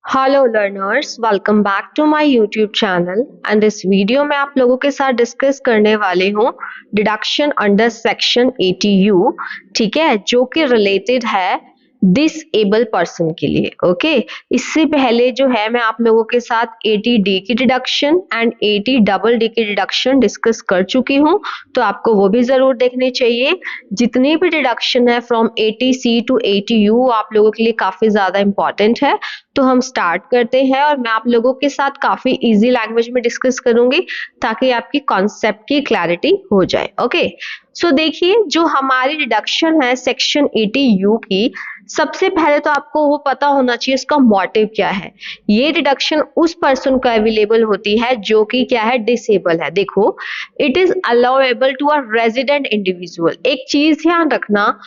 Hello learners, welcome back to my YouTube channel and इस video में आप लोगों के साथ डिस्कस करने वाली हूँ डिडक्शन अंडर सेक्शन 80U। ठीक है, जो कि रिलेटेड है डिसेबल पर्सन के लिए। ओके, इससे पहले जो है मैं आप लोगों के साथ 80D की डिडक्शन एंड 80DD की डिडक्शन डिस्कस कर चुकी हूँ, तो आपको वो भी जरूर देखनी चाहिए। जितनी भी डिडक्शन है फ्रॉम 80C टू 80U आप लोगों के लिए काफी ज्यादा इंपॉर्टेंट है। तो हम स्टार्ट करते हैं और मैं आप लोगों के साथ काफी इजी लैंग्वेज में डिस्कस करूंगी ताकि आपकी कॉन्सेप्ट की क्लैरिटी हो जाए। ओके, सो देखिए, जो हमारी डिडक्शन है सेक्शन 80U की, सबसे पहले तो आपको वो पता होना चाहिए इसका मोटिव क्या है। ये डिडक्शन उस पर्सन को अवेलेबल होती है जो कि क्या है, डिसेबल है। देखो, it is allowable to a resident individual. एक चीज ध्यान रखना,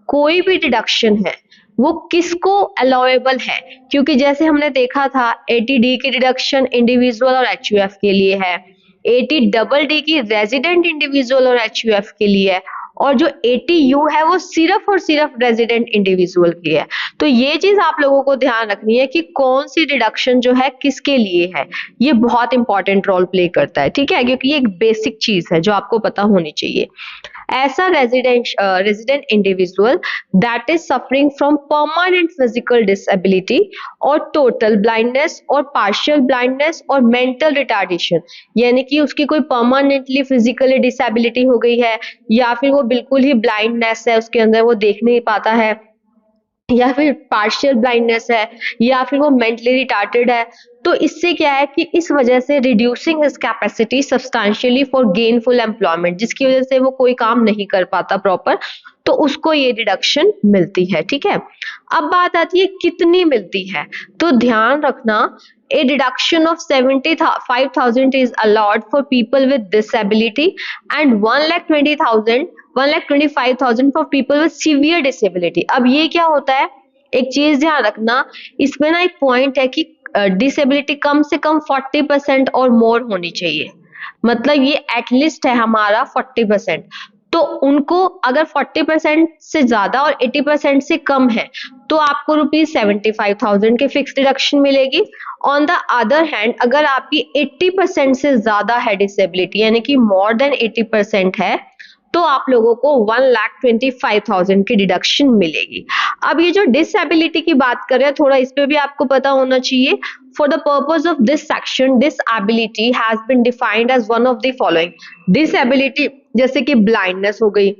कोई भी डिडक्शन है वो किसको अलाउएबल है, क्योंकि जैसे हमने देखा था 80D की डिडक्शन इंडिविजुअल और एचयूएफ के लिए है, 80DD की रेजिडेंट इंडिविजुअल और एचयूएफ के लिए है, और जो 80U है वो सिर्फ और सिर्फ रेजिडेंट इंडिविजुअल की है। तो ये चीज आप लोगों को ध्यान रखनी है कि कौन सी डिडक्शन जो है किसके लिए है। ये बहुत इंपॉर्टेंट रोल प्ले करता है, ठीक है, क्योंकि ये एक बेसिक चीज है जो आपको पता होनी चाहिए। ऐसा resident individual that is suffering from permanent physical disability और टोटल ब्लाइंडनेस और पार्शियल ब्लाइंडनेस और मेंटल रिटार्डेशन, यानी कि उसकी कोई परमानेंटली फिजिकली डिसेबिलिटी हो गई है, या फिर वो बिल्कुल ही ब्लाइंडनेस है, उसके अंदर वो देख नहीं पाता है, या फिर पार्शियल ब्लाइंडनेस है, या फिर वो मेंटली रिटार्टेड है। तो इससे क्या है कि इस वजह से reducing his capacity substantially for gainful employment, जिसकी वजह से वो कोई काम नहीं कर पाता प्रॉपर, तो उसको ये डिडक्शन मिलती है। ठीक है, अब बात आती है कितनी मिलती है। तो ध्यान रखना, a deduction of 75,000 is allowed for people with disability and 1,25,000 for people with severe disability। अब ये क्या होता है, एक चीज ध्यान रखना, इसमें ना एक पॉइंट है कि डिसेबिलिटी कम से कम 40% और मोर होनी चाहिए। मतलब ये एटलीस्ट है हमारा 40%। तो उनको अगर 40% से ज्यादा और 80% से कम है तो आपको ₹75,000 की फिक्स डिडक्शन मिलेगी। ऑन द अदर हैंड, अगर आपकी 80% से ज्यादा है डिसेबिलिटी, यानी कि मोर देन 80% है, तो आप लोगों को 1,25,000 की डिडक्शन मिलेगी। अब ये जो डिसेबिलिटी की बात कर रहे हैं, थोड़ा इस पे भी आपको पता होना चाहिए। For the purpose of this section, disability has been defined as one of the following। disability जैसे कि ब्लाइंडनेस हो गई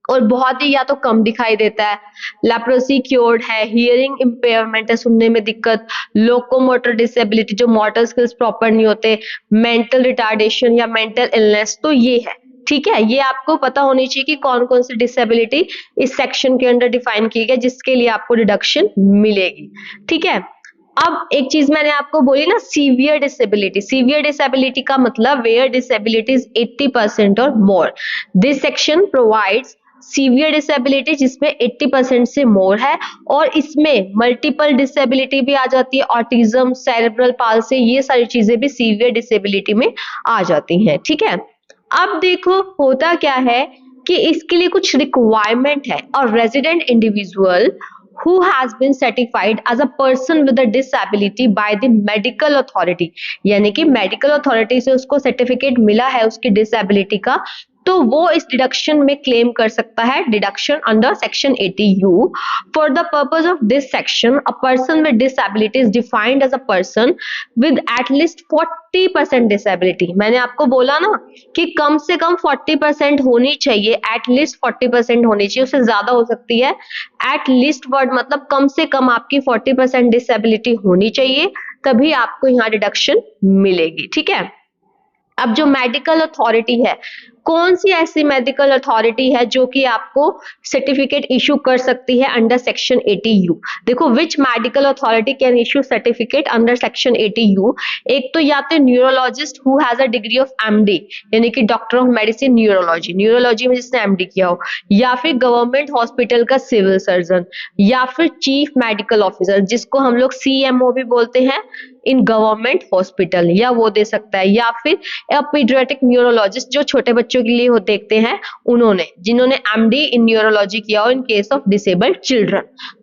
और बहुत ही या तो कम दिखाई देता है, लेप्रोसी क्योर्ड है, हियरिंग इम्पेयरमेंट है, सुनने में दिक्कत, लोकोमोटर डिसेबिलिटी जो मोटर स्किल्स प्रॉपर नहीं होते, मेंटल रिटार्डेशन या मेंटल इलनेस, तो ये है। ठीक है, ये आपको पता होनी चाहिए कि कौन कौन सी डिसेबिलिटी इस सेक्शन के अंडर डिफाइन की गई, जिसके लिए आपको डिडक्शन मिलेगी। ठीक है, अब एक चीज मैंने आपको बोली ना, सीवियर डिसेबिलिटी। सीवियर डिसेबिलिटी का मतलब वेयर डिसेबिलिटी इज 80% और more. This section provides severe disability जिसमें 80% से मोर है, और इसमें मल्टीपल डिसेबिलिटी भी आ जाती है, ऑटिज्म, सेरेब्रल पाल्सी, ये सारी चीजें भी सीवियर डिसेबिलिटी में आ जाती हैं। ठीक है, अब देखो होता क्या है कि इसके लिए कुछ रिक्वायरमेंट है, और resident individual who has been certified as a person with a disability by the medical authority, यानी कि मेडिकल अथॉरिटी से उसको सर्टिफिकेट मिला है उसकी डिसेबिलिटी का, तो वो इस डिडक्शन में क्लेम कर सकता है deduction under section 80U। For the purpose of this section, a person with disability is defined as a person with at least 40% disability. मैंने आपको बोला ना कि कम से कम 40% होनी चाहिए, एटलीस्ट 40% होनी चाहिए, उससे ज्यादा हो सकती है। एटलीस्ट वर्ड मतलब कम से कम आपकी 40% डिसेबिलिटी होनी चाहिए, तभी आपको यहाँ डिडक्शन मिलेगी। ठीक है, अब जो मेडिकल अथॉरिटी है, कौन सी ऐसी मेडिकल अथॉरिटी है जो कि आपको सर्टिफिकेट इशू कर सकती है अंडर सेक्शन 80U। देखो, which medical authority can issue certificate under section 80U। एक तो या तो neurologist who has a degree of MD, यानी कि doctor of medicine neurology, neurology में जिसने MD किया हो, या फिर गवर्नमेंट हॉस्पिटल का सिविल सर्जन, या फिर चीफ मेडिकल ऑफिसर जिसको हम लोग CMO भी बोलते हैं इन गवर्नमेंट हॉस्पिटल, या वो दे सकता है, या फिर पीडियाट्रिक न्यूरोलॉजिस्ट जो छोटे बच्चों के लिए वो देखते हैं, उन्होंने जिन्होंने MD इन न्यूरोलॉजी किया हो in case of disabled children.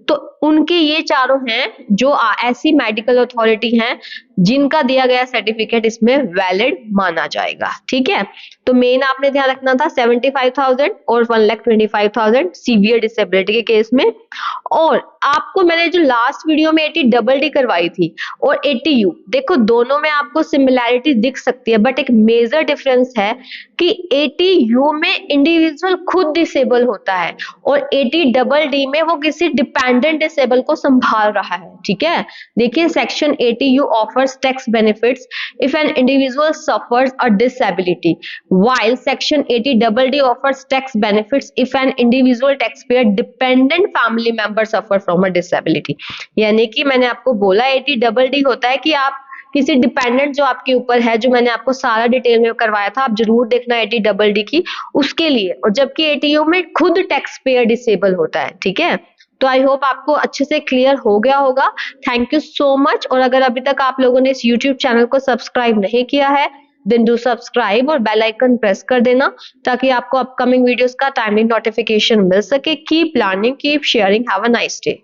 तो उनके ये चारों हैं जो ऐसी मेडिकल अथॉरिटी हैं जिनका दिया गया सर्टिफिकेट इसमें वैलिड माना जाएगा। ठीक है, तो मेन आपने ध्यान रखना था 75,000 और 1,25,000 सीवियर डिसेबिलिटी के केस में। और आपको मैंने जो लास्ट वीडियो में 80 करवाई थी और 80U, देखो दोनों में आपको सिमिलैरिटी दिख सकती है, बट एक मेजर डिफरेंस है कि 80U में इंडिविजुअल खुद डिसेबल होता है और 80DD में वो किसी डिपेंडेंट डिसेबल को संभाल रहा है। ठीक है, देखिए section 80U offers tax benefits if an individual suffers a disability, while section 80DD offers tax benefits if an individual taxpayer dependent family member suffer from a disability। यानी कि मैंने आपको बोला 80DD होता है कि आप किसी डिपेंडेंट जो आपके ऊपर है, जो मैंने आपको सारा डिटेल में करवाया था, आप जरूर देखना 80DD की, उसके लिए। और जबकि 80U में खुद टैक्स पेयर डिसेबल होता है। ठीक है, तो आई होप आपको अच्छे से क्लियर हो गया होगा। Thank you so much. और अगर अभी तक आप लोगों ने इस यूट्यूब चैनल को सब्सक्राइब नहीं किया है, देन डू सब्सक्राइब और बेल आइकन प्रेस कर देना ताकि आपको अपकमिंग वीडियोस का टाइमली नोटिफिकेशन मिल सके। Keep learning, keep sharing, have a nice day.